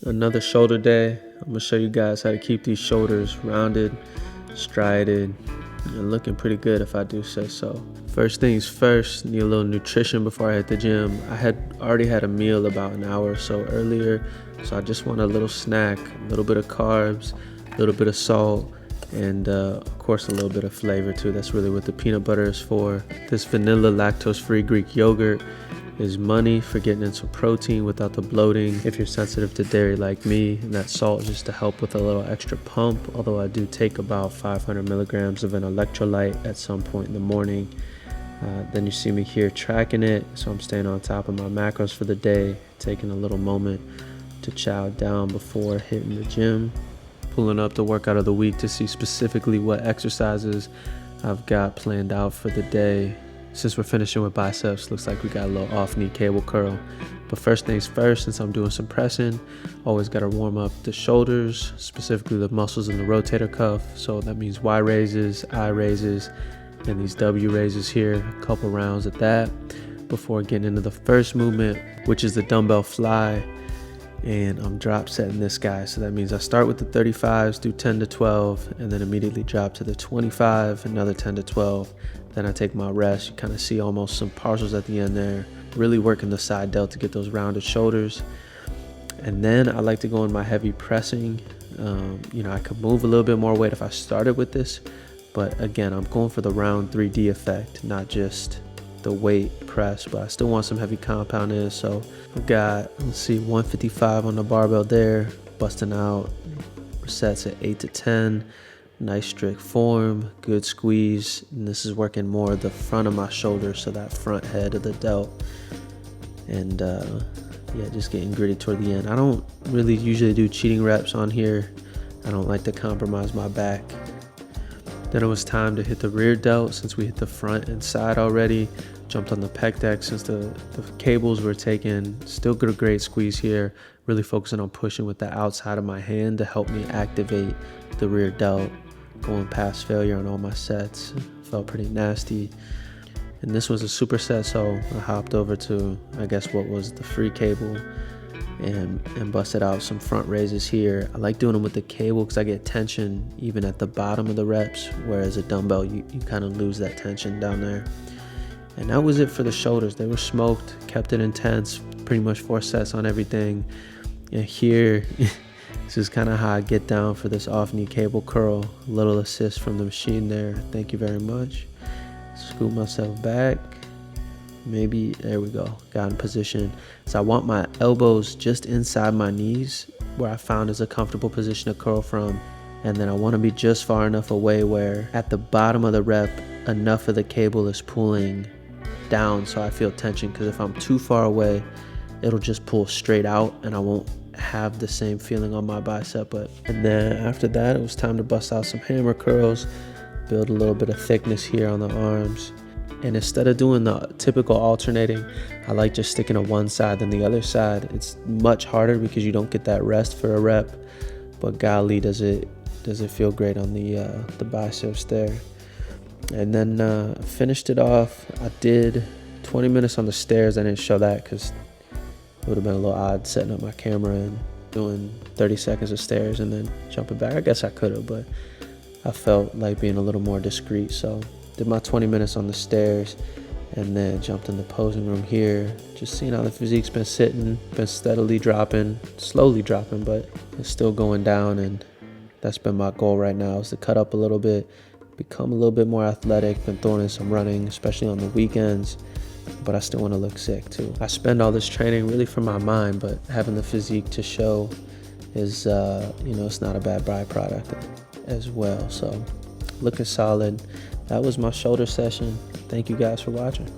Another shoulder day. I'm gonna show you guys how to keep these shoulders rounded, strided, and looking pretty good if I do say so. First things first, need a little nutrition before I hit the gym. I had already had a meal about an hour or so earlier, so I just want a little snack, a little bit of carbs, a little bit of salt, and of course a little bit of flavor too. That's really what the peanut butter is for. This vanilla lactose-free Greek yogurt is money for getting into protein without the bloating. If you're sensitive to dairy like me, and that salt just to help with a little extra pump, although I do take about 500 milligrams of an electrolyte at some point in the morning. Then you see me here tracking it, so I'm staying on top of my macros for the day, taking a little moment to chow down before hitting the gym. Pulling up the workout of the week to see specifically what exercises I've got planned out for the day. Since we're finishing with biceps, looks like we got a little off-knee cable curl. But first things first, since I'm doing some pressing, always got to warm up the shoulders, specifically the muscles in the rotator cuff. So that means Y raises, I raises, and these W raises here, a couple rounds at that, before getting into the first movement, which is the dumbbell fly. And I'm drop setting this guy, so that means I start with the 35s, do 10 to 12, and then immediately drop to the 25, another 10 to 12. Then I take my rest. You kind of see almost some partials at the end there. Really working the side delt to get those rounded shoulders. And then I like to go in my heavy pressing. I could move a little bit more weight if I started with this, but again, I'm going for the round 3D effect, not just the weight press, but I still want some heavy compound in. So I've got, 155 on the barbell there, busting out sets at 8 to 10. Nice strict form, good squeeze, and this is working more the front of my shoulder, so that front head of the delt. And just getting gritty toward the end. I don't really usually do cheating reps on here. I don't like to compromise my back. Then it was time to hit the rear delt since we hit the front and side already. Jumped on the pec deck since the cables were taken. Still got a great squeeze here. Really focusing on pushing with the outside of my hand to help me activate the rear delt. Going past failure on all my sets. Felt pretty nasty. And this was a superset, so I hopped over to, what was the free cable and busted out some front raises here. I like doing them with the cable because I get tension even at the bottom of the reps, whereas a dumbbell, you kind of lose that tension down there. And that was it for the shoulders. They were smoked, kept it intense, pretty much 4 sets on everything. And here, this is kind of how I get down for this off-knee cable curl. A little assist from the machine there. Thank you very much. Scoot myself back. Maybe, there we go. Got in position. So I want my elbows just inside my knees, where I found is a comfortable position to curl from. And then I want to be just far enough away where at the bottom of the rep, enough of the cable is pulling down so I feel tension, because if I'm too far away, it'll just pull straight out and I won't have the same feeling on my bicep. And then after that, it was time to bust out some hammer curls, build a little bit of thickness here on the arms. And instead of doing the typical alternating, I like just sticking to one side then the other side. It's much harder because you don't get that rest for a rep, but golly, does it feel great on the biceps there. And then finished it off. I did 20 minutes on the stairs. I didn't show that because it would have been a little odd setting up my camera and doing 30 seconds of stairs and then jumping back. I guess I could have, but I felt like being a little more discreet. So did my 20 minutes on the stairs and then jumped in the posing room here. Just seeing how the physique's been sitting, been steadily dropping, slowly dropping, but it's still going down. And that's been my goal right now, is to cut up a little bit, become a little bit more athletic. Been throwing in some running, especially on the weekends, but I still want to look sick too. I spend all this training really for my mind, but having the physique to show is, it's not a bad byproduct as well. So looking solid. That was my shoulder session. Thank you guys for watching.